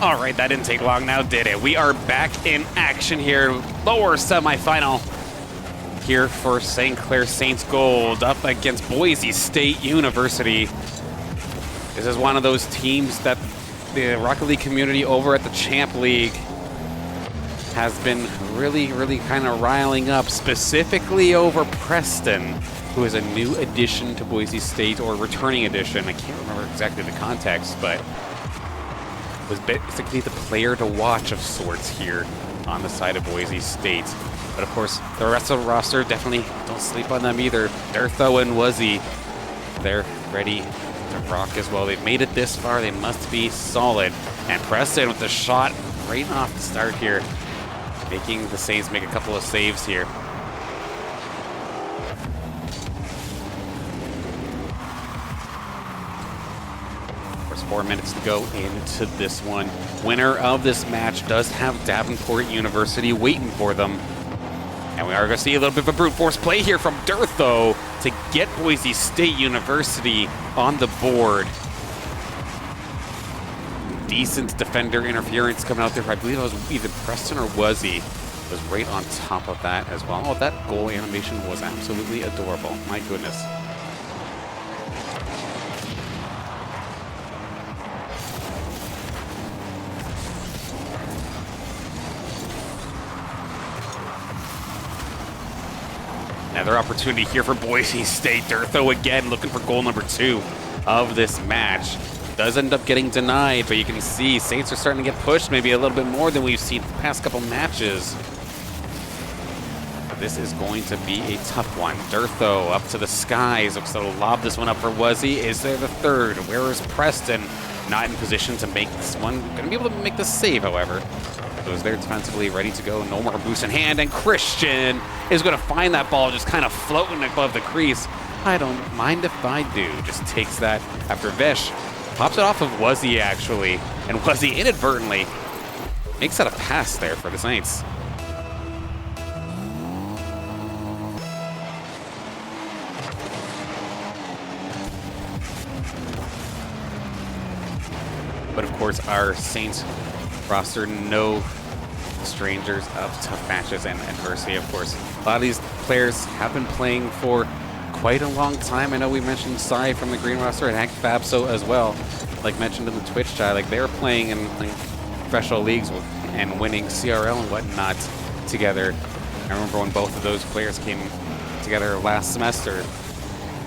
All right, that didn't take long now, did it? We are back in action here. Lower semifinal here for St. Clair Saints Gold up against Boise State University. This is one of those teams that the Rocket League community over at the Champ League has been really kind of riling up, specifically over Preston, who is a new addition to Boise State, or returning addition. I can't remember exactly the context, but was basically the player to watch of sorts here on the side of Boise State. But of course, the rest of the roster, definitely don't sleep on them either. Durtho and Wuzzy, they're ready to rock as well. They've made it this far, they must be solid. And Preston with the shot right off the start here, making the Saints make a couple of saves here. There's 4 minutes to go into this one. Winner of this match does have Davenport University waiting for them. And we are going to see a little bit of a brute force play here from Durtho to get Boise State University on the board. Decent defender interference coming out there. I believe it was either Preston or Wuzzy was right on top of that as well. Oh, that goal animation was absolutely adorable. My goodness. Another opportunity here for Boise State. Durtho again looking for goal number 2 of this match. Does end up getting denied, but you can see Saints are starting to get pushed maybe a little bit more than we've seen the past couple matches. But this is going to be a tough one. Durtho up to the skies. Looks to lob this one up for Wuzzy. Is there the third? Where is Preston? Not in position to make this one. Going to be able to make the save, however. Goes there defensively, ready to go. No more boost in hand, and Christian is going to find that ball just kind of floating above the crease. I don't mind if I do. Just takes that after Vesh pops it off of Wuzzy, actually, and Wuzzy inadvertently makes that a pass there for the Saints. But of course, our Saints roster, no strangers of tough matches and adversity, of course. A lot of these players have been playing for quite a long time. I know we mentioned Sai from the green roster and Hank Fabso as well. Like mentioned in the Twitch chat, like they were playing in like professional leagues and winning CRL and whatnot together. I remember when both of those players came together last semester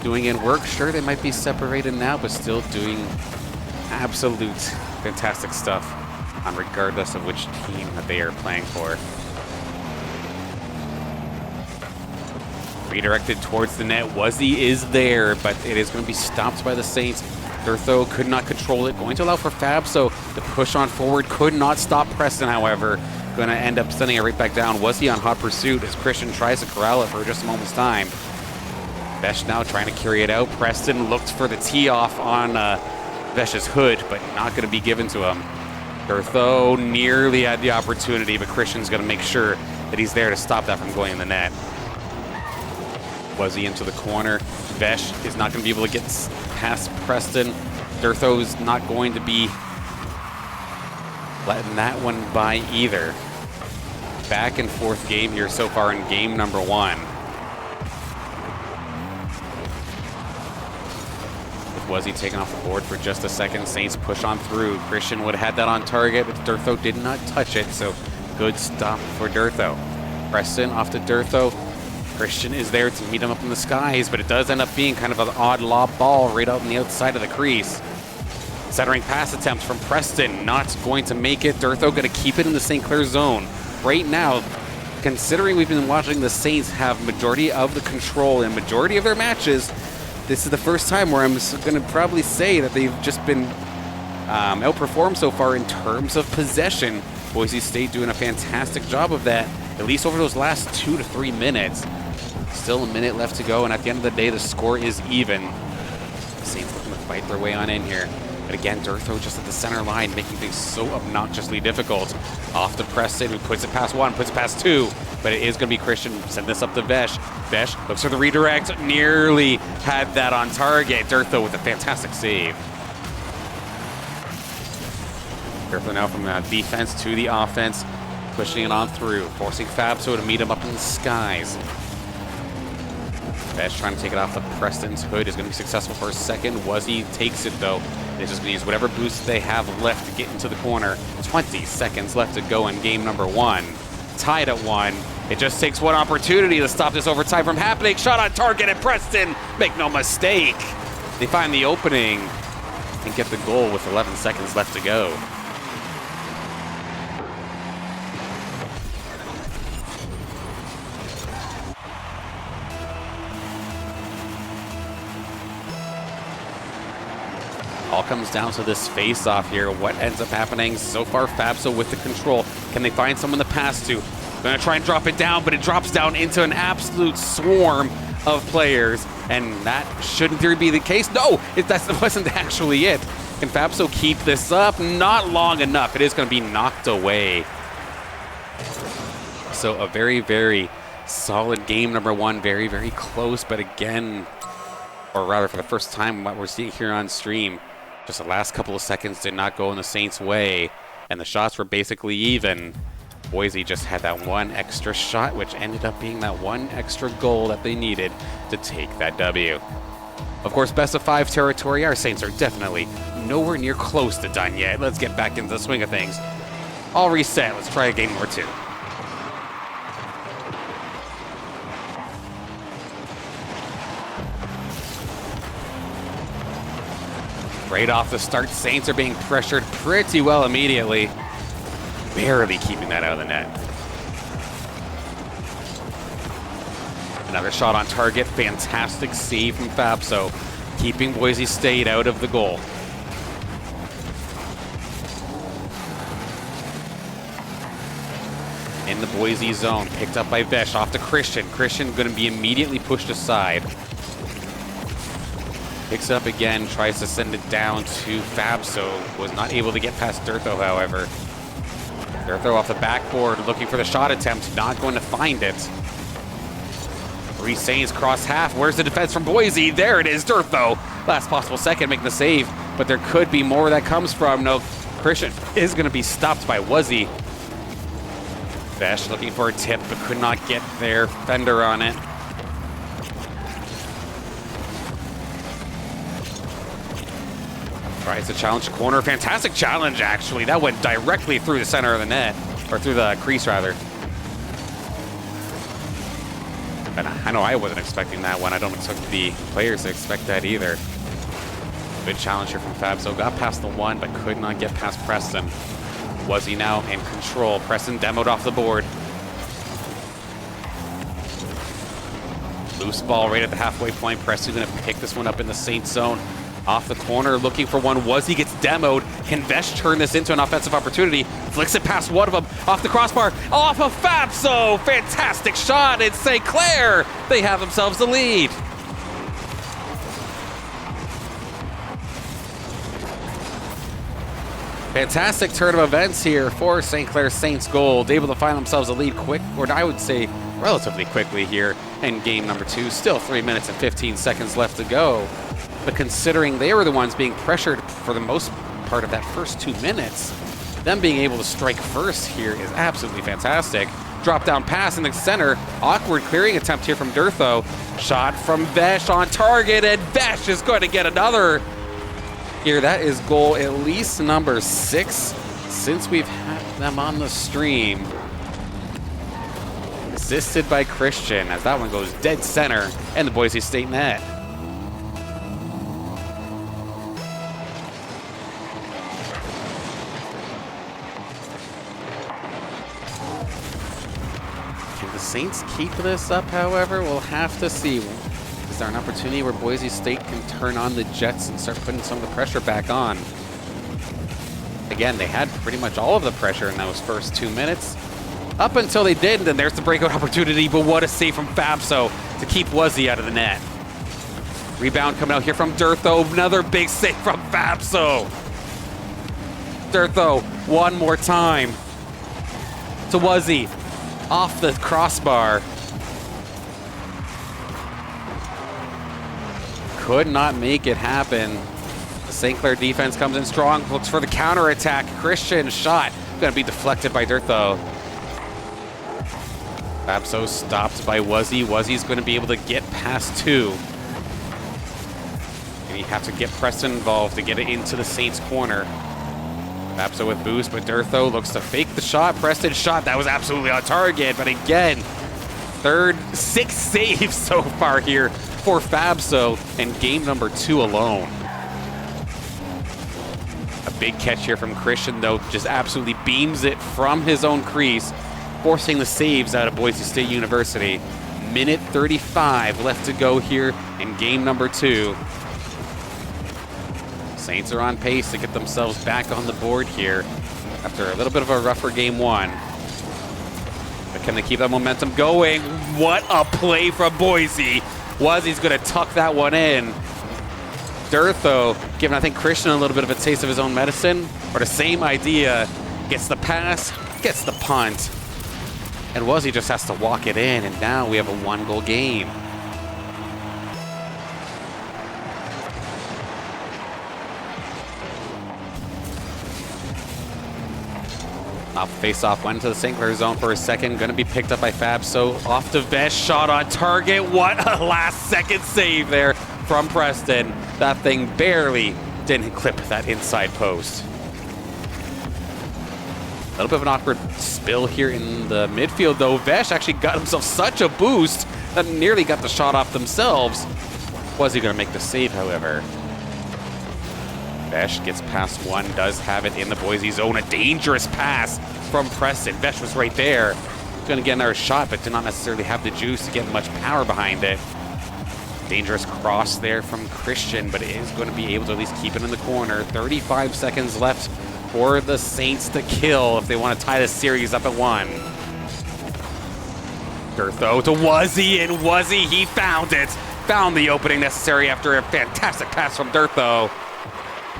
doing in work. Sure, they might be separated now, but still doing absolute fantastic stuff on regardless of which team that they are playing for. Redirected towards the net. Wuzzy is there, but it is going to be stopped by the Saints. Durtho could not control it. Going to allow for Fabso to push on forward. Could not stop Preston, however. Going to end up sending it right back down. Wuzzy on hot pursuit as Christian tries to corral it for just a moment's time. Vesh now trying to carry it out. Preston looked for the tee off on Vesh's hood, but not going to be given to him. Durtho nearly had the opportunity, but Christian's going to make sure that he's there to stop that from going in the net. Wuzzy into the corner. Vesh is not going to be able to get past Preston. Durtho's not going to be letting that one by either. Back and forth game here so far in game number 1. With Wuzzy taking off the board for just a second, Saints push on through. Christian would have had that on target, but Durtho did not touch it, so good stop for Durtho. Preston off to Durtho. Christian is there to meet him up in the skies, but it does end up being kind of an odd lob ball right out on the outside of the crease. Centering pass attempt from Preston, not going to make it. Durtho going to keep it in the St. Clair zone. Right now, considering we've been watching the Saints have majority of the control in majority of their matches, this is the first time where I'm going to probably say that they've just been outperformed so far in terms of possession. Boise State doing a fantastic job of that, at least over those last 2 to 3 minutes. Still a minute left to go, and at the end of the day, the score is even. The Saints looking to fight their way on in here. But again, Durtho just at the center line, making things so obnoxiously difficult. Off to Preston, who puts it past 1, puts it past 2. But it is going to be Christian. Send this up to Vesh. Vesh looks for the redirect. Nearly had that on target. Durtho with a fantastic save. D'Urtho now from defense to the offense, pushing it on through, forcing Fabso to meet him up in the skies. Besh trying to take it off the Preston's hood is going to be successful for a second. Wuzzy takes it though. They're just going to use whatever boost they have left to get into the corner. 20 seconds left to go in game number 1. Tied at 1. It just takes one opportunity to stop this overtime from happening. Shot on target at Preston. Make no mistake. They find the opening and get the goal with 11 seconds left to go. All comes down to this face-off here. What ends up happening? So far, Fabso with the control. Can they find someone to pass to? Gonna try and drop it down, but it drops down into an absolute swarm of players. And that should in theory be the case. No, that wasn't actually it. Can Fabso keep this up? Not long enough. It is gonna be knocked away. So a very, very solid game number 1. Very, very close, but again, or rather for the first time, what we're seeing here on stream, just the last couple of seconds did not go in the Saints' way, and the shots were basically even. Boise just had that one extra shot, which ended up being that one extra goal that they needed to take that W. Of course, best of 5 territory, our Saints are definitely nowhere near close to done yet. Let's get back into the swing of things. All reset. Let's try game number 2. Right off the start, Saints are being pressured pretty well immediately. Barely keeping that out of the net. Another shot on target. Fantastic save from Fabso, keeping Boise State out of the goal. In the Boise zone, picked up by Vesh, off to Christian. Christian going to be immediately pushed aside. Picks it up again, tries to send it down to Fabso. Was not able to get past D'Urtho, however. D'Urtho off the backboard, looking for the shot attempt, not going to find it. 3 Saints cross half. Where's the defense from Boise? There it is, D'Urtho. Last possible second, making the save, but there could be more that comes from. No, Christian is going to be stopped by Wuzzy. Vesh looking for a tip, but could not get there. Fender on it. Tries to challenge the corner. Fantastic challenge, actually. That went directly through the center of the net, or through the crease, rather. And I know I wasn't expecting that one. I don't expect the players to expect that either. Good challenge here from Fabso. Got past the one, but could not get past Preston. Wuzzy now in control. Preston demoed off the board. Loose ball right at the halfway point. Preston going to pick this one up in the Saints zone. Off the corner, looking for one. Wuzzy gets demoed. Can Vesh turn this into an offensive opportunity? Flicks it past one of them. Off the crossbar. Off of Fabso. Fantastic shot. It's St. Clair. They have themselves the lead. Fantastic turn of events here for St. Clair Saints Gold. Able to find themselves a lead quick, or I would say relatively quickly here in game number 2. Still 3 minutes and 15 seconds left to go. But considering they were the ones being pressured for the most part of that first 2 minutes, them being able to strike first here is absolutely fantastic. Drop down pass in the center. Awkward clearing attempt here from D'Urtho. Shot from Vesh on target, and Vesh is going to get another here. That is goal at least number 6 since we've had them on the stream. Assisted by Christian as that one goes dead center and the Boise State net. Saints keep this up, however, we'll have to see. Is there an opportunity where Boise State can turn on the Jets and start putting some of the pressure back on? Again, they had pretty much all of the pressure in those first 2 minutes. Up until they didn't, and there's the breakout opportunity, but what a save from Fabso to keep Wuzzy out of the net. Rebound coming out here from D'Urtho. Another big save from Fabso. D'Urtho, one more time. To Wuzzy. Off the crossbar. Could not make it happen. The St. Clair defense comes in strong, looks for the counterattack. Christian shot, gonna be deflected by Durtho. Fabso stopped by Wuzzy. Wuzzy's gonna be able to get past 2. And you have to get Preston involved to get it into the Saints corner. Fabso with boost, but Durtho looks to fake the shot. Preston shot, that was absolutely on target, but again, 6 saves so far here for Fabso in game number 2 alone. A big catch here from Christian, though, just absolutely beams it from his own crease, forcing the saves out of Boise State University. Minute 35 left to go here in game number 2. Saints are on pace to get themselves back on the board here after a little bit of a rougher game 1. But can they keep that momentum going? What a play from Boise. Wuzzy's going to tuck that one in. Durtho giving, I think, Christian a little bit of a taste of his own medicine, or the same idea. Gets the pass, gets the punt, and Wuzzy just has to walk it in, and now we have a 1-goal game. Off face-off, went into the St. Clair zone for a second. Going to be picked up by Fabso. Off to Vesh, shot on target. What a last-second save there from Preston. That thing barely didn't clip that inside post. A little bit of an awkward spill here in the midfield, though. Vesh actually got himself such a boost that nearly got the shot off themselves. Was he going to make the save, however? Vesh gets past 1, does have it in the Boise zone. A dangerous pass from Preston. Vesh was right there. Going to get another shot, but did not necessarily have the juice to get much power behind it. Dangerous cross there from Christian, but it is going to be able to at least keep it in the corner. 35 seconds left for the Saints to kill if they want to tie the series up at 1. Durtho to Wuzzy, and Wuzzy, he found it. Found the opening necessary after a fantastic pass from Durtho.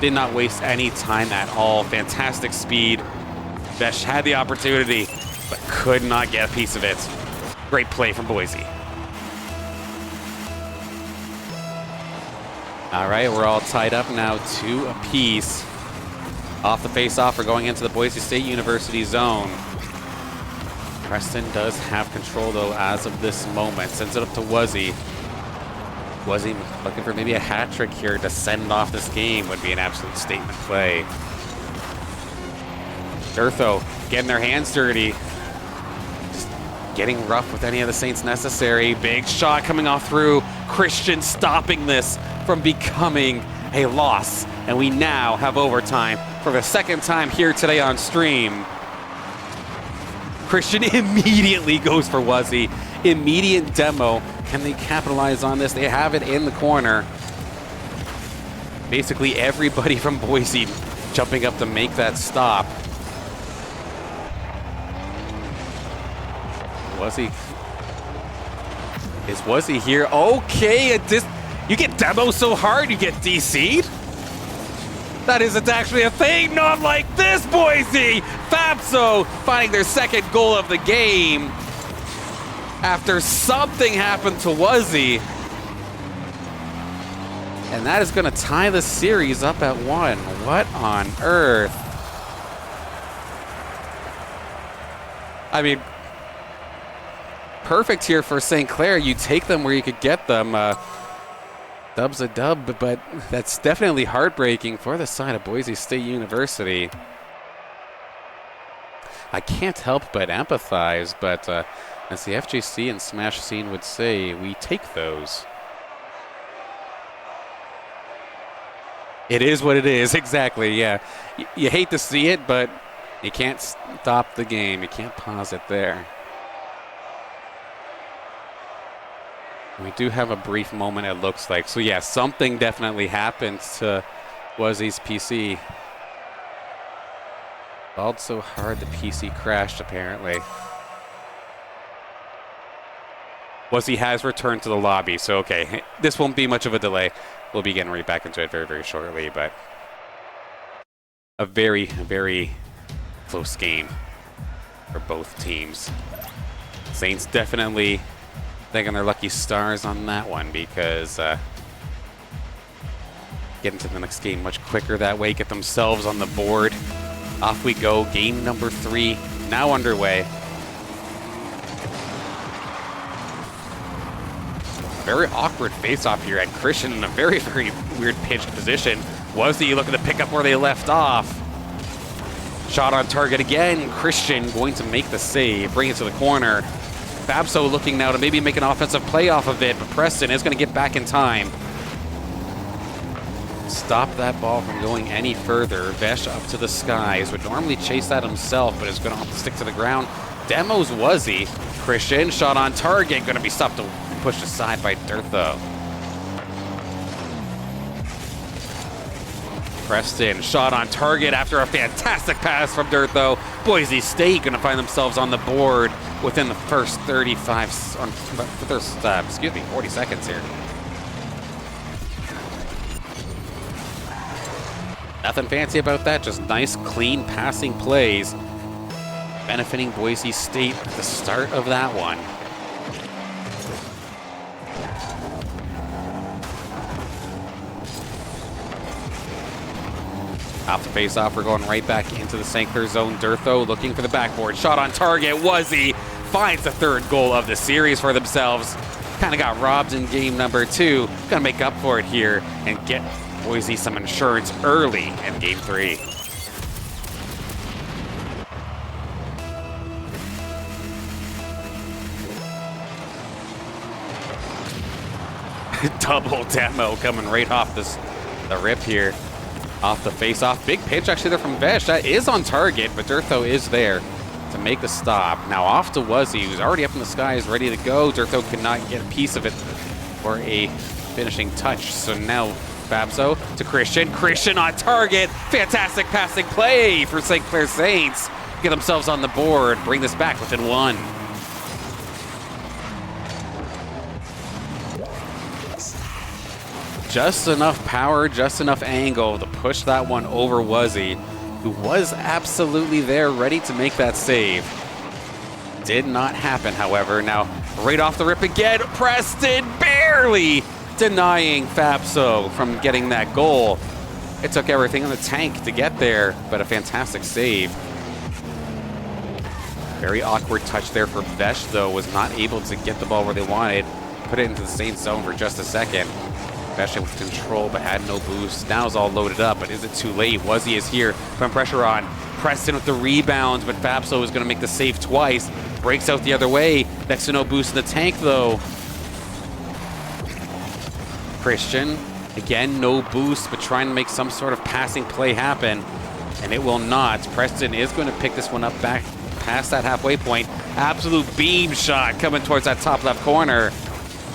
Did not waste any time at all. Fantastic speed. Vesh had the opportunity, but could not get a piece of it. Great play from Boise. All right, we're all tied up now, 2 apiece. Off the face-off, we're going into the Boise State University zone. Preston does have control, though, as of this moment. Sends it up to Wuzzy. Wuzzy looking for maybe a hat trick here to send off this game. Would be an absolute statement play. Durtho getting their hands dirty. Just getting rough with any of the Saints necessary. Big shot coming off through. Christian stopping this from becoming a loss. And we now have overtime for the 2nd time here today on stream. Christian immediately goes for Wuzzy. Immediate demo. Can they capitalize on this? They have it in the corner. Basically everybody from Boise jumping up to make that stop. Wuzzy. Is Wuzzy here? Okay, you get demo so hard, you get DC'd? That isn't actually a thing, not like this, Boise! Fabso finding their 2nd goal of the game after something happened to Wuzzy. And that is going to tie the series up at 1. What on earth? I mean, perfect here for St. Clair. You take them where you could get them. Dub's a dub, but that's definitely heartbreaking for the side of Boise State University. I can't help but empathize, but as the FGC and Smash scene would say, we take those. It is what it is, exactly, yeah. You hate to see it, but you can't stop the game. You can't pause it there. We do have a brief moment, it looks like. So yeah, something definitely happened to Wuzzy's PC. Balled so hard the PC crashed, apparently. Wuzzy has returned to the lobby, so okay. This won't be much of a delay. We'll be getting right back into it very, very shortly, but a very, very close game for both teams. Saints definitely thanking their lucky stars on that one, because get into the next game much quicker that way, get themselves on the board. Off we go. Game number 3 now underway. Very awkward face-off here at Christian in a very, very weird pitched position. Boise looking to pick up where they left off. Shot on target again. Christian going to make the save, bring it to the corner. Fabso looking now to maybe make an offensive play off of it, but Preston is going to get back in time. Stop that ball from going any further. Vesh up to the skies. Would normally chase that himself, but is going to have to stick to the ground. Demos Wuzzy. Christian, shot on target. Going to be stopped and pushed aside by Durtho. Preston, shot on target after a fantastic pass from Durtho. Boise State going to find themselves on the board within the first 40 seconds here. Nothing fancy about that, just nice, clean passing plays. Benefiting Boise State at the start of that one. Off the face-off, we're going right back into the St. Clair zone. Durtho looking for the backboard. Shot on target. Wuzzy finds the 3rd goal of the series for themselves. Kind of got robbed in game number 2. Gonna make up for it here and get Boise some insurance early in game 3. Double demo coming right off the rip here. Off the face-off. Big pitch actually there from Vesh. That is on target, but Durtho is there to make the stop. Now off to Wuzzy, who's already up in the skies, ready to go. Durtho cannot get a piece of it for a finishing touch. So now Fabso to Christian. Christian on target. Fantastic passing play for St. Clair Saints. Get themselves on the board. Bring this back within 1. Just enough power, just enough angle to push that one over Wuzzy, who was absolutely there, ready to make that save. Did not happen, however. Now, right off the rip again, Preston barely denying Fabso from getting that goal. It took everything in the tank to get there, but a fantastic save. Very awkward touch there for Vesh, though, was not able to get the ball where they wanted. Put it into the Saints zone for just a second. Vesh with control, but had no boost. Now it's all loaded up, but is it too late? Wuzzy is here, putting pressure on. Preston with the rebound, but Fabso is going to make the save twice. Breaks out the other way. Next to no boost in the tank, though. Christian, again, no boost, but trying to make some sort of passing play happen, and it will not. Preston is going to pick this one up back past that halfway point. Absolute beam shot coming towards that top left corner.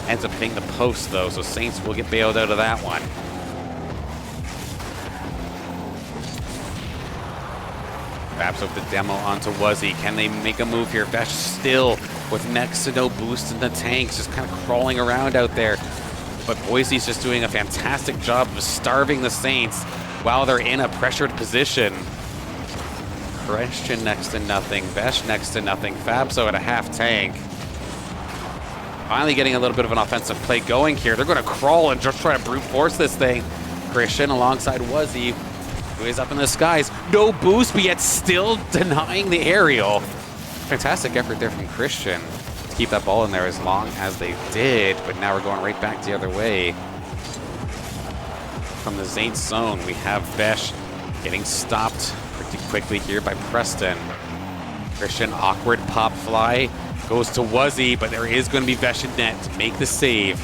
Ends up hitting the post, though, so Saints will get bailed out of that one. Perhaps with the demo onto Wuzzy. Can they make a move here? Vesh still with next to no boost in the tanks, just kind of crawling around out there. But Boise's just doing a fantastic job of starving the Saints while they're in a pressured position. Christian next to nothing. Vesh next to nothing. Fabso at a half tank. Finally getting a little bit of an offensive play going here. They're going to crawl and just try to brute force this thing. Christian alongside Wuzzy, who is up in the skies. No boost, but yet still denying the aerial. Fantastic effort there from Christian to keep that ball in there as long as they did. But now we're going right back the other way. From the Saints zone, we have Vesh getting stopped pretty quickly here by Preston. Christian, awkward pop fly. Goes to Wuzzy, but there is going to be Vesh in net to make the save.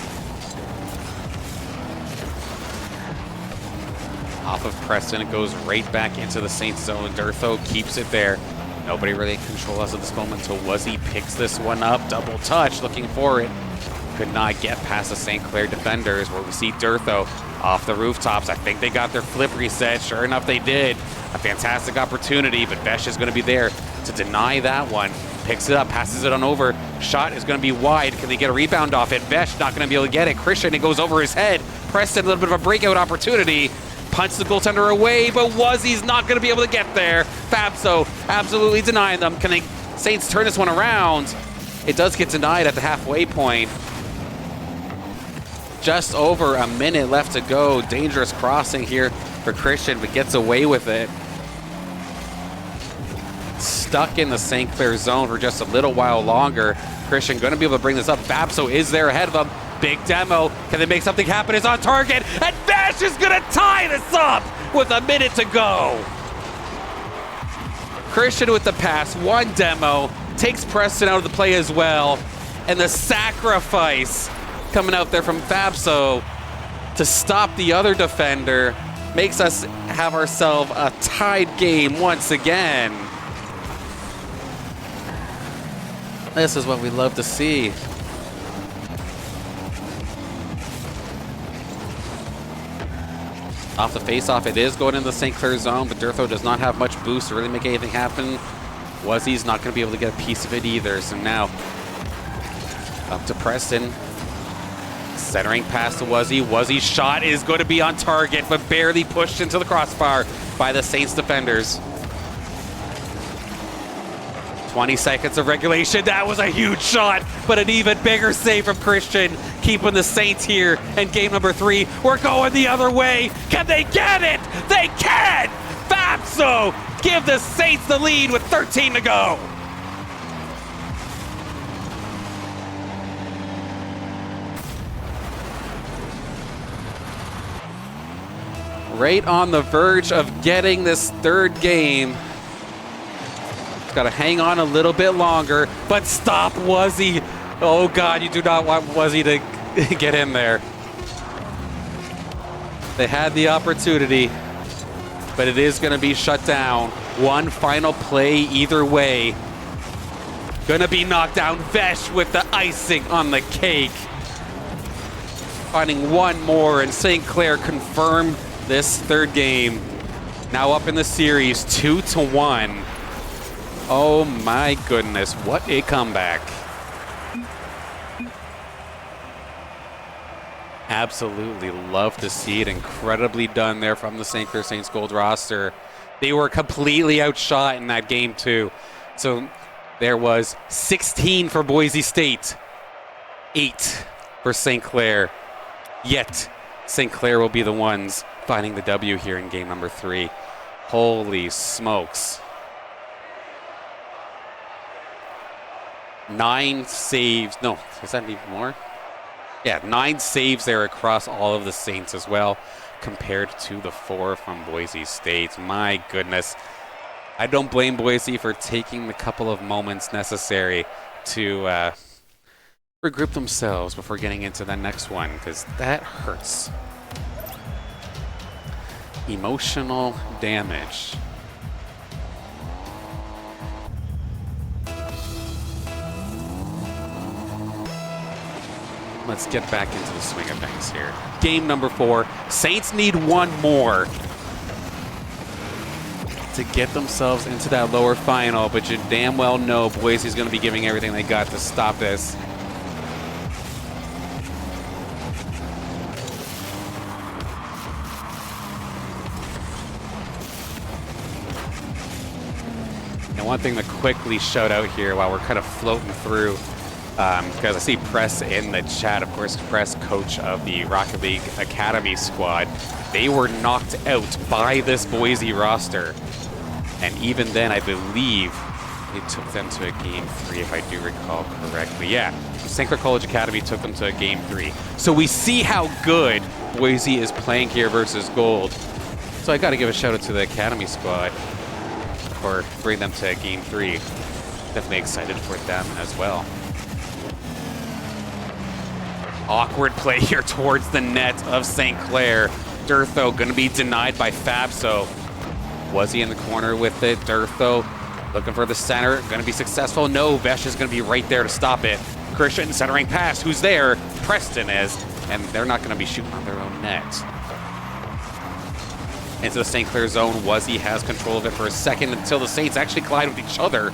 Off of Preston, it goes right back into the Saints zone. Durtho keeps it there. Nobody really in control as of this moment until Wuzzy picks this one up. Double touch, looking for it. Could not get past the St. Clair defenders, where we see Durtho off the rooftops. I think they got their flip reset. Sure enough, they did. A fantastic opportunity, but Vesh is going to be there to deny that one. Picks it up, passes it on over. Shot is going to be wide. Can they get a rebound off it? Vesh not going to be able to get it. Christian, it goes over his head. Preston, a little bit of a breakout opportunity. Punch the goaltender away, but Wuzzy's not going to be able to get there. Fabso absolutely denying them. Can the Saints turn this one around? It does get denied at the halfway point. just over a minute left to go. Dangerous crossing here for Christian, but gets away with it. Stuck in the St. Clair zone for just a little while longer. Christian going to be able to bring this up. Fabso is there ahead of him. Big demo. Can they make something happen? It's on target. And Vash is going to tie this up with a minute to go. Christian with the pass. One demo. Takes Preston out of the play as well. And the sacrifice coming out there from Fabso to stop the other defender makes us have ourselves a tied game once again. This is what we love to see. Off the face-off, it is going into the St. Clair zone, but Durtho does not have much boost to really make anything happen. Wuzzy's not going to be able to get a piece of it either, so now up to Preston. Centering pass to Wuzzy. Wuzzy's shot is going to be on target, but barely pushed into the crossbar by the Saints defenders. 20 seconds of regulation. That was a huge shot, but an even bigger save from Christian, keeping the Saints here in game number 3. We're going the other way. Can they get it? They can! Fabso give the Saints the lead with 13 to go. Right on the verge of getting this third game. Got to hang on a little bit longer, but stop Wuzzy. Oh God, you do not want Wuzzy to get in there. They had the opportunity, but it is going to be shut down. One final play either way. Going to be knocked down. Vesh with the icing on the cake. Finding one more, and St. Clair confirmed this third game. Now up in the series, 2-1. Oh my goodness, what a comeback. Absolutely love to see it. Incredibly done there from the St. Clair Saints Gold roster. They were completely outshot in that game too. So there was 16 for Boise State, 8 for St. Clair. Yet St. Clair will be the ones finding the W here in game number 3. Holy smokes. 9 saves. No, is that even more? Yeah, 9 saves there across all of the Saints as well, compared to the 4 from Boise State. My goodness. I don't blame Boise for taking the couple of moments necessary to regroup themselves before getting into the next one, because that hurts. Emotional damage. Let's get back into the swing of things here. Game number 4. Saints need one more to get themselves into that lower final, but you damn well know Boise's going to be giving everything they got to stop this. And one thing to quickly shout out here while we're kind of floating through, because I see Press in the chat, of course, Press, coach of the Rocket League Academy squad. They were knocked out by this Boise roster. And even then, I believe it took them to a game 3, if I do recall correctly. Yeah, St. Clair College Academy took them to a game 3. So we see how good Boise is playing here versus Gold. So I got to give a shout out to the Academy squad for bringing them to game 3. Definitely excited for them as well. Awkward play here towards the net of St. Clair. Durtho going to be denied by Fabso. Wuzzy in the corner with it. Durtho looking for the center. Going to be successful. No, Vesh is going to be right there to stop it. Christian centering pass. Who's there? Preston is. And they're not going to be shooting on their own net. Into the St. Clair zone. Wuzzy has control of it for a second until the Saints actually collide with each other.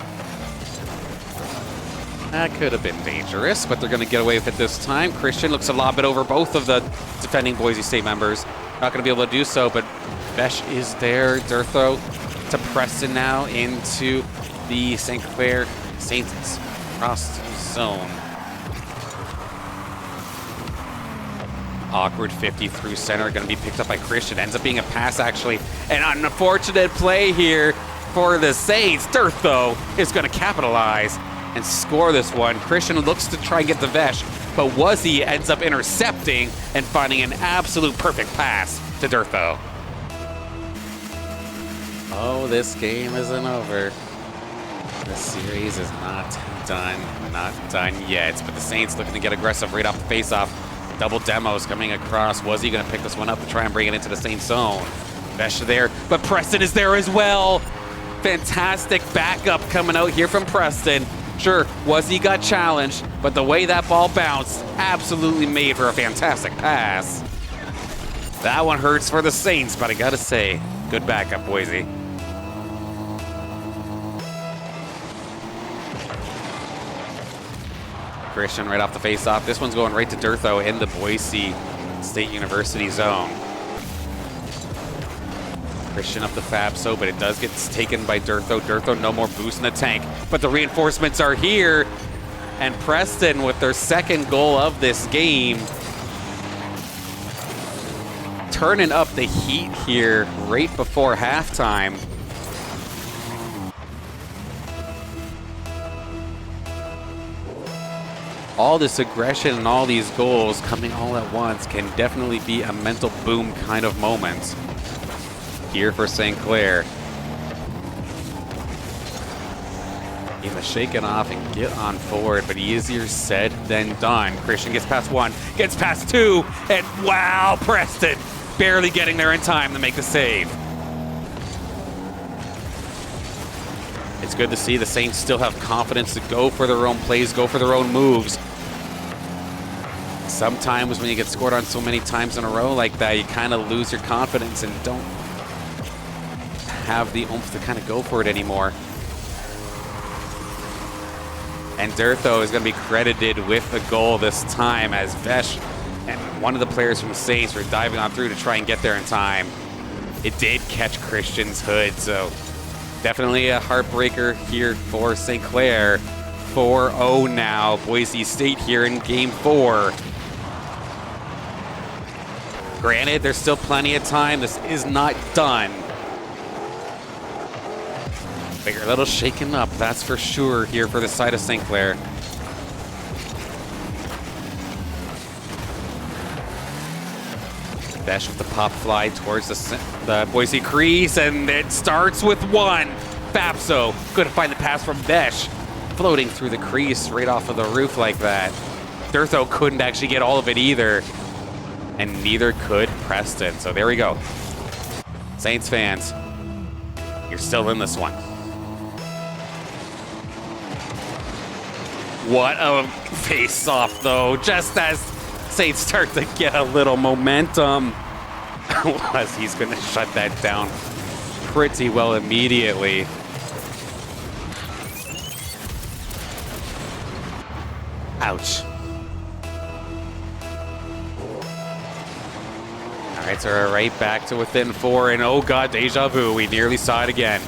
That could have been dangerous, but they're going to get away with it this time. Christian looks to lob it over both of the defending Boise State members. Not going to be able to do so, but Vesh is there. Durtho to Preston now into the St. Clair Saints cross zone. Awkward 50 through center, going to be picked up by Christian. Ends up being a pass, actually. An unfortunate play here for the Saints. Dirth, though, is going to capitalize and score this one. Christian looks to try and get the Vesh, but Wuzzy ends up intercepting and finding an absolute perfect pass to Dirth, though. Oh, this game isn't over. The series is not done yet, but the Saints looking to get aggressive right off the face-off. Double demos coming across. Was he going to pick this one up to try and bring it into the Saints zone? Vesh there, but Preston is there as well. Fantastic backup coming out here from Preston. Sure, Was he got challenged, but the way that ball bounced, absolutely made for a fantastic pass. That one hurts for the Saints, but I gotta say, good backup, Boise. Christian right off the face-off. This one's going right to Dirtho in the Boise State University zone. Christian up the Fabso, but it does get taken by Dirtho. Dirtho, no more boost in the tank, but the reinforcements are here. And Preston with their second goal of this game, turning up the heat here right before halftime. All this aggression and all these goals coming all at once can definitely be a mental boom kind of moment here for St. Clair. He must shake it off and get on forward, but easier said than done. Christian gets past one, gets past two, and wow, Preston barely getting there in time to make the save. It's good to see the Saints still have confidence to go for their own plays, go for their own moves. Sometimes when you get scored on so many times in a row like that, you kind of lose your confidence and don't have the oomph to kind of go for it anymore. And Dirtho is going to be credited with the goal this time, as Vesh and one of the players from Saints were diving on through to try and get there in time. It did catch Christian's hood, so definitely a heartbreaker here for St. Clair. 4-0 now, Boise State here in game 4. Granted, there's still plenty of time. This is not done. But you're a little shaken up, that's for sure, here for the side of St. Clair. Vesh with the pop fly towards the Boise crease, and it starts with one. Fabso couldn't find the pass from Vesh, floating through the crease right off of the roof like that. Dirtho couldn't actually get all of it either, and neither could Preston. So there we go. Saints fans, you're still in this one. What a face-off, though, just as Saints start to get a little momentum. He's going to shut that down pretty well immediately. Ouch. All right, so we're right back to within 4, and oh god, deja vu. We nearly saw it again.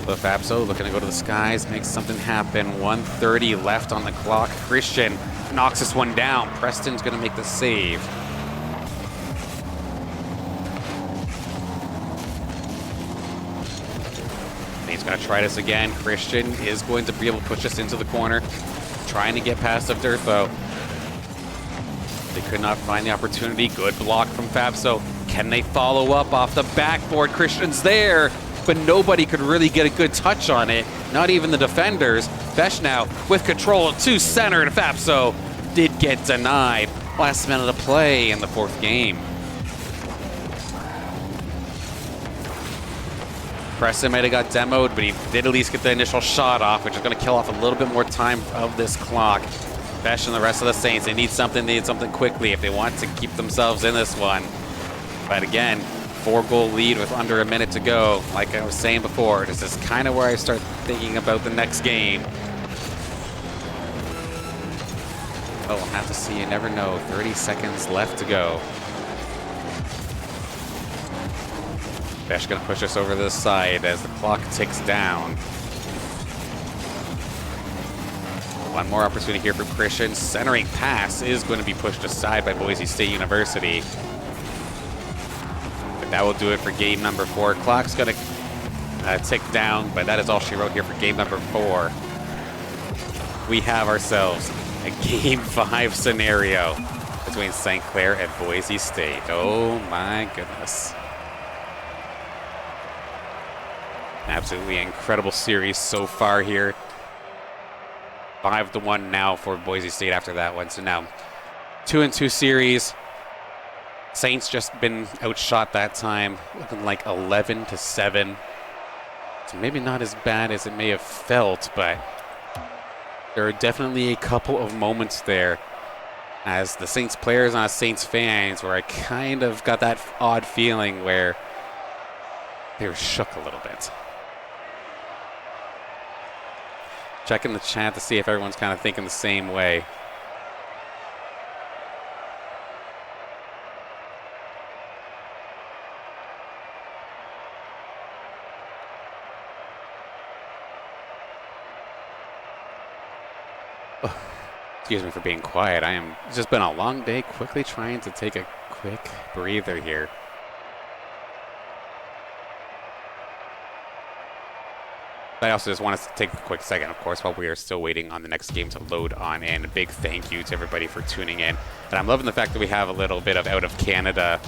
Fabso looking to go to the skies, make something happen. 1:30 left on the clock. Christian knocks this one down. Preston's going to make the save. And he's going to try this again. Christian is going to be able to push us into the corner, trying to get past of Dirtho. They could not find the opportunity. Good block from Fabso. Can they follow up off the backboard? Christian's there, but nobody could really get a good touch on it. Not even the defenders. Vesh now with control to center, and Fabso did get denied. Last minute of play in the 4th game. Preston might have got demoed, but he did at least get the initial shot off, which is going to kill off a little bit more time of this clock. Vesh and the rest of the Saints, they need something quickly if they want to keep themselves in this one. But again, 4-goal lead with under a minute to go. Like I was saying before, this is kind of where I start thinking about the next game. Oh, we'll have to see. You never know. 30 seconds left to go. Vesh going to push us over to the side as the clock ticks down. One more opportunity here for Christian. Centering pass is going to be pushed aside by Boise State University. But that will do it for game number 4. Clock's going to tick down, but that is all she wrote here for game number 4. We have ourselves a game 5 scenario between St. Clair and Boise State. Oh my goodness. Absolutely incredible series so far here. 5-1 now for Boise State after that one. So now 2-2 series. Saints just been outshot that time, looking like 11-7. So maybe not as bad as it may have felt, but there are definitely a couple of moments there as the Saints players and as Saints fans where I kind of got that odd feeling where they were shook a little bit. Checking the chat to see if everyone's kind of thinking the same way. Oh, excuse me for being quiet. It's just been a long day, quickly trying to take a quick breather here. I also just want to take a quick second, of course, while we are still waiting on the next game to load on in. A big thank you to everybody for tuning in. And I'm loving the fact that we have a little bit of out of Canada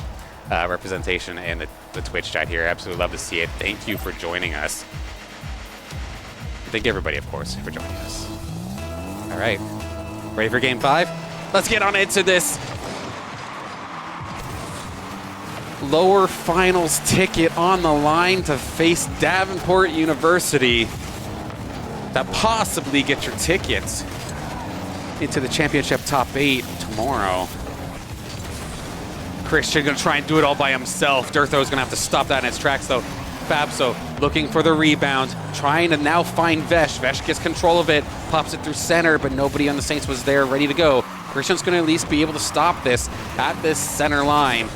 representation in the Twitch chat here. Absolutely love to see it. Thank you for joining us. Thank everybody, of course, for joining us. All right. Ready for game 5? Let's get on into this lower finals ticket on the line to face Davenport University to possibly get your tickets into the championship top 8 tomorrow. Christian gonna try and do it all by himself. Durtho's gonna have to stop that in its tracks though. Fabso looking for the rebound, trying to now find Vesh. Vesh gets control of it, pops it through center, but nobody on the Saints was there ready to go. Christian's gonna at least be able to stop this at this center line.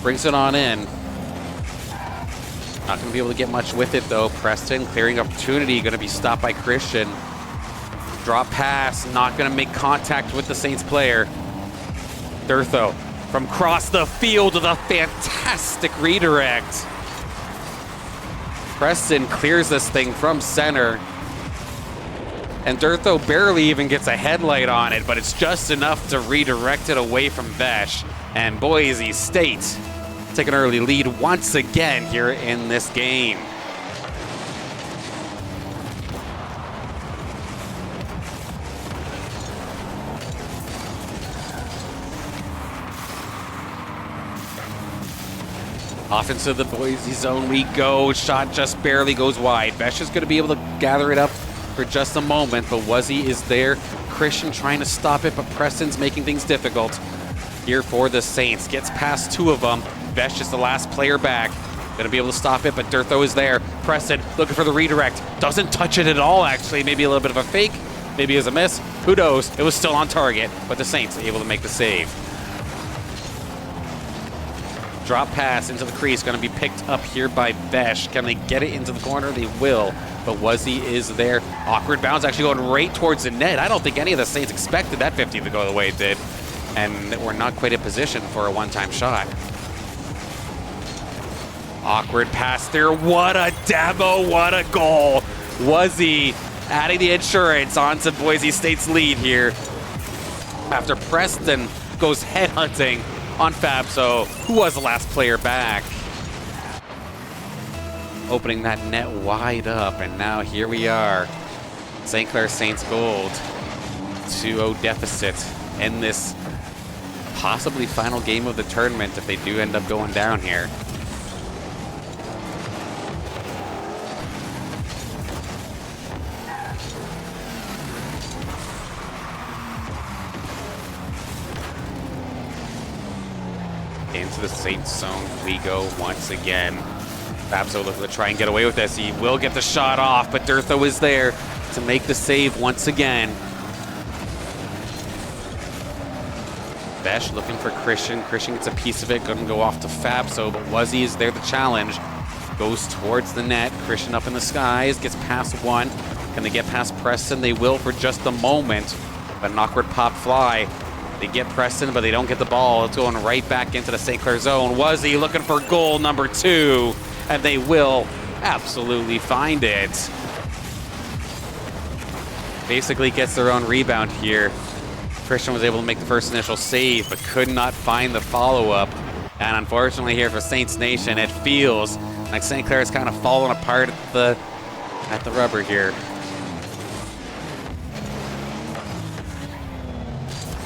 Brings it on in. Not going to be able to get much with it, though. Preston clearing opportunity. Going to be stopped by Christian. Drop pass. Not going to make contact with the Saints player. Durtho from across the field with a fantastic redirect. Preston clears this thing from center. And Durtho barely even gets a headlight on it, but it's just enough to redirect it away from Vesh. And Boise State take an early lead once again here in this game. Off into the Boise zone we go. Shot just barely goes wide. Vesh is going to be able to gather it up for just a moment, but Wuzzy is there. Christian trying to stop it, but Preston's making things difficult here for the Saints. Gets past 2 of them. Vesh is the last player back. Gonna be able to stop it, but Durtho is there. Preston looking for the redirect. Doesn't touch it at all, actually. Maybe a little bit of a fake. Maybe it was a miss. Who knows? It was still on target, but the Saints able to make the save. Drop pass into the crease. Gonna be picked up here by Vesh. Can they get it into the corner? They will, but Wuzzy is there. Awkward bounce actually going right towards the net. I don't think any of the Saints expected that 50 to go the way it did. And we're not quite in position for a one-time shot. Awkward pass there. What a demo, what a goal. Wuzzy adding the insurance onto Boise State's lead here after Preston goes headhunting on Fabso, who was the last player back. Opening that net wide up, and now here we are. St. Clair Saints gold. 2-0 deficit in this possibly final game of the tournament if they do end up going down here. Into the Saints zone we go once again. Fabso looking to try and get away with this. He will get the shot off, but Durtho is there to make the save once again. Vesh looking for Christian. Christian gets a piece of it, gonna go off to Fabso, but Wuzzy is there to challenge. Goes towards the net. Christian up in the skies, gets past 1. Can they get past Preston? They will for just a moment. but an awkward pop fly. They get Preston, but they don't get the ball. It's going right back into the St. Clair zone. Wuzzy looking for goal number 2, and they will absolutely find it. Basically gets their own rebound here. Christian was able to make the first initial save, but could not find the follow-up. And unfortunately here for Saints Nation, it feels like St. Clair is kind of falling apart at the rubber here.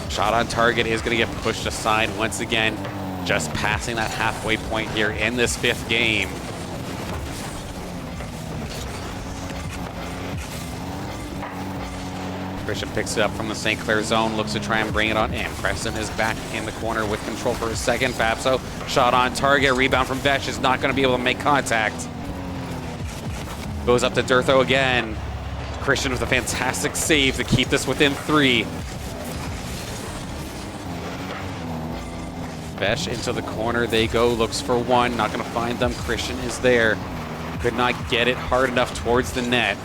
Shot on target is going to get pushed aside once again, just passing that halfway point here in this 5th game. Christian picks it up from the St. Clair zone, looks to try and bring it on in. Preston is back in the corner with control for a second. Fabso, shot on target, rebound from Vesh is not going to be able to make contact. Goes up to Durtho again. Christian with a fantastic save to keep this within 3. Vesh into the corner they go, looks for one, not going to find them. Christian is there. Could not get it hard enough towards the net.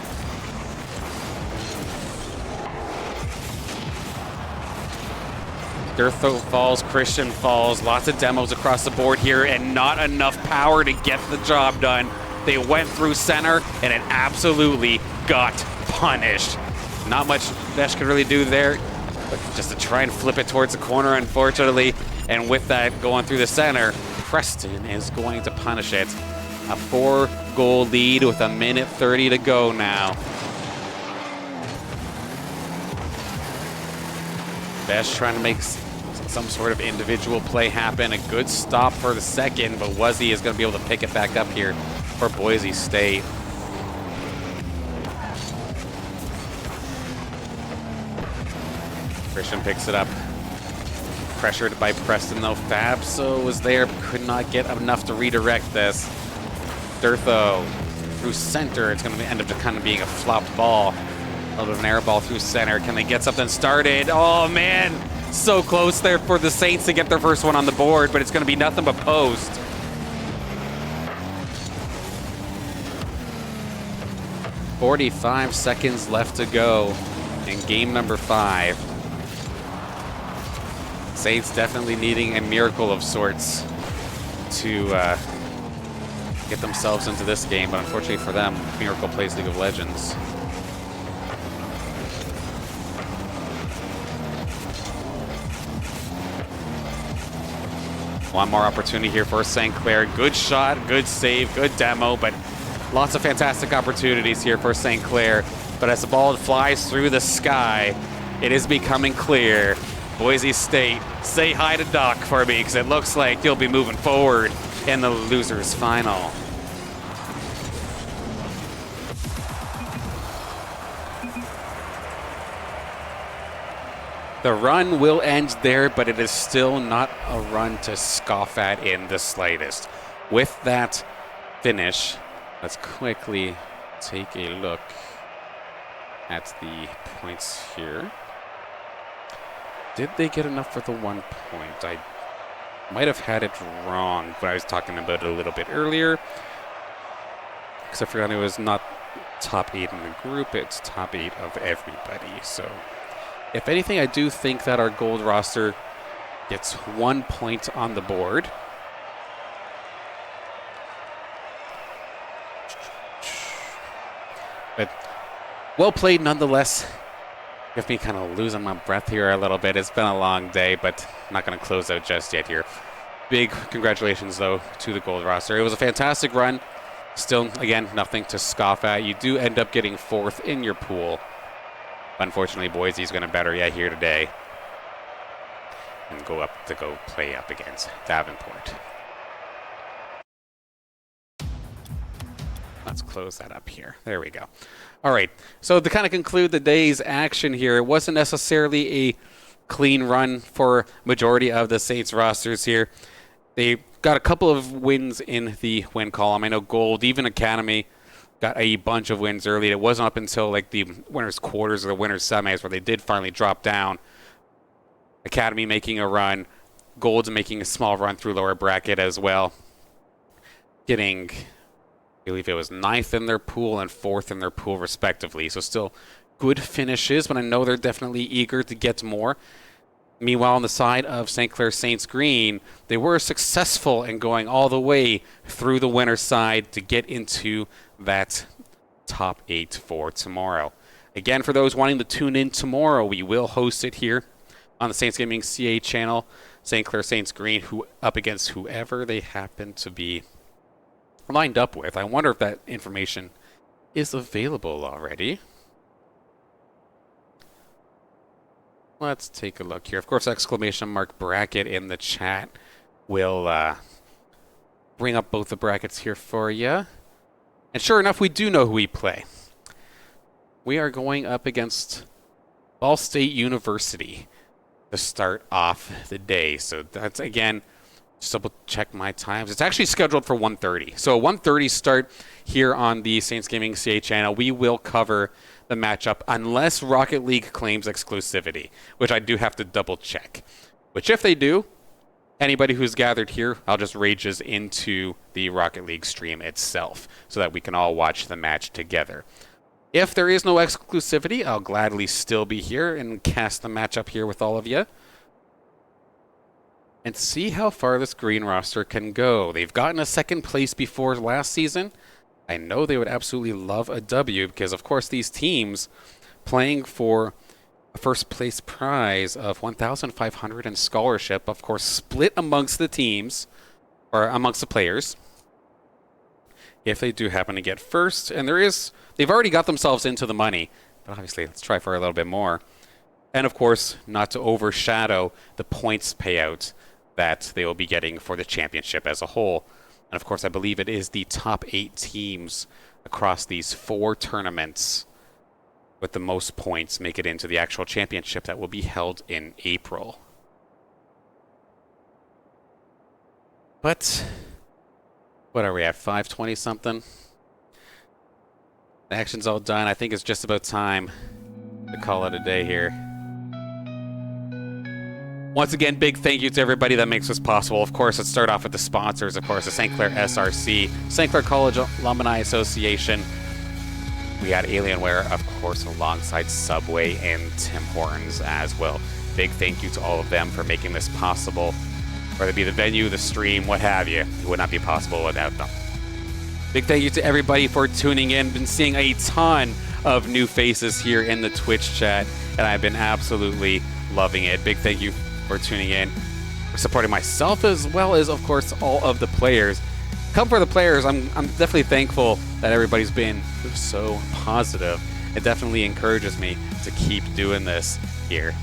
Durtho falls, Christian falls. Lots of demos across the board here and not enough power to get the job done. They went through center and it absolutely got punished. Not much Vesh could really do there, but just to try and flip it towards the corner, unfortunately. And with that going through the center, Preston is going to punish it. A 4-goal lead with 1:30 to go now. Vesh trying to make some sort of individual play happen. A good stop for the second, but Wuzzy is going to be able to pick it back up here for Boise State. Christian picks it up. Pressured by Preston though. Fabso was there, but could not get enough to redirect this. Durtho through center. It's going to end up just kind of being a flopped ball. A little bit of an air ball through center. Can they get something started? Oh man, so close there for the Saints to get their first one on the board, but it's going to be nothing but post. "45 seconds left to go in game number 5. Saints definitely needing a miracle of sorts to get themselves into this game, but unfortunately for them, Miracle plays League of Legends. One more opportunity here for St. Clair. Good shot, good save, good demo, but lots of fantastic opportunities here for St. Clair. But as the ball flies through the sky, it is becoming clear. Boise State, say hi to Doc for me, because it looks like you'll be moving forward in the losers final. The run will end there, but it is still not a run to scoff at in the slightest. With that finish, let's quickly take a look at the points here. Did they get enough for the 1 point? I might have had it wrong when I was talking about it a little bit earlier, because I forgot it was not top 8 in the group, it's top 8 of everybody. So if anything, I do think that our gold roster gets 1 point on the board. But well played nonetheless. Got me kind of losing my breath here a little bit. It's been a long day, but I'm not going to close out just yet here. Big congratulations, though, to the gold roster. It was a fantastic run. Still, again, nothing to scoff at. You do end up getting 4th in your pool. Unfortunately, Boise is going to better yet here today and go play up against Davenport. Let's close that up here. There we go. All right, so to kind of conclude the day's action here, it wasn't necessarily a clean run for majority of the Saints rosters here. They got a couple of wins in the win column. I know Gold, even Academy, got a bunch of wins early. It wasn't up until like the winners quarters or the winners semis where they did finally drop down. Academy making a run, Gold's making a small run through lower bracket as well, getting, I believe it was 9th in their pool and 4th in their pool respectively. So still good finishes, but I know they're definitely eager to get more. Meanwhile, on the side of St. Clair Saints Green, they were successful in going all the way through the winner's side to get into that top 8 for tomorrow. Again, for those wanting to tune in tomorrow, we will host it here on the Saints Gaming CA channel. St. Clair Saints Green, who up against whoever they happen to be lined up with. I wonder if that information is available already. Let's take a look here. Of course, exclamation mark bracket in the chat will bring up both the brackets here for you. And sure enough, we do know who we play. We are going up against Ball State University to start off the day. So that's, again, just double check my times. It's actually scheduled for 1:30. So 1:30 start here on the Saints Gaming CA channel. We will cover the matchup unless Rocket League claims exclusivity, which I do have to double check. Which if they do, anybody who's gathered here, I'll just rages into the Rocket League stream itself so that we can all watch the match together. If there is no exclusivity, I'll gladly still be here and cast the matchup here with all of you. And see how far this green roster can go. They've gotten a second place before last season. I know they would absolutely love a W because, of course, these teams playing for a first place prize of $1,500 in scholarship, of course, split amongst the teams or amongst the players. If they do happen to get first, and they've already got themselves into the money, but obviously let's try for a little bit more. And of course, not to overshadow the points payout that they will be getting for the championship as a whole. And of course, I believe it is the top 8 teams across these 4 tournaments with the most points make it into the actual championship that will be held in April. But what are we at, 520 something? The action's all done. I think it's just about time to call it a day here. Once again, big thank you to everybody that makes this possible. Of course, let's start off with the sponsors. Of course, the St. Clair SRC, St. Clair College Alumni Association. We got Alienware, of course, alongside Subway and Tim Hortons as well. Big thank you to all of them for making this possible. Whether it be the venue, the stream, what have you, it would not be possible without them. Big thank you to everybody for tuning in. Been seeing a ton of new faces here in the Twitch chat, and I've been absolutely loving it. Big thank you for tuning in, for supporting myself as well as, of course, all of the players. Come for the players. I'm definitely thankful that everybody's been so positive. It definitely encourages me to keep doing this here.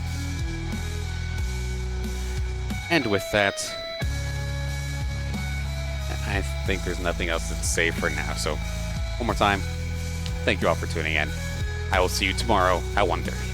And with that, I think there's nothing else to say for now. So one more time, thank you all for tuning in. I will see you tomorrow at 1:30.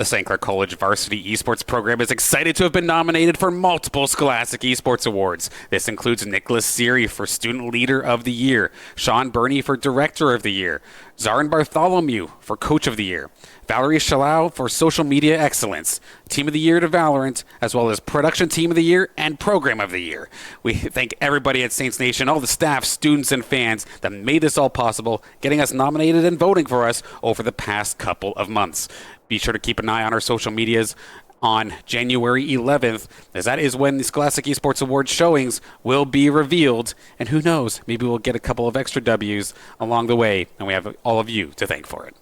The St. Clair College Varsity Esports program is excited to have been nominated for multiple Scholastic Esports Awards. This includes Nicholas Siri for Student Leader of the Year, Sean Burney for Director of the Year, Zarin Bartholomew for Coach of the Year, Valerie Shalau for Social Media Excellence, Team of the Year to Valorant, as well as Production Team of the Year and Program of the Year. We thank everybody at Saints Nation, all the staff, students, and fans that made this all possible, getting us nominated and voting for us over the past couple of months. Be sure to keep an eye on our social medias on January 11th, as that is when the Scholastic Esports Awards showings will be revealed. And who knows, maybe we'll get a couple of extra W's along the way, and we have all of you to thank for it.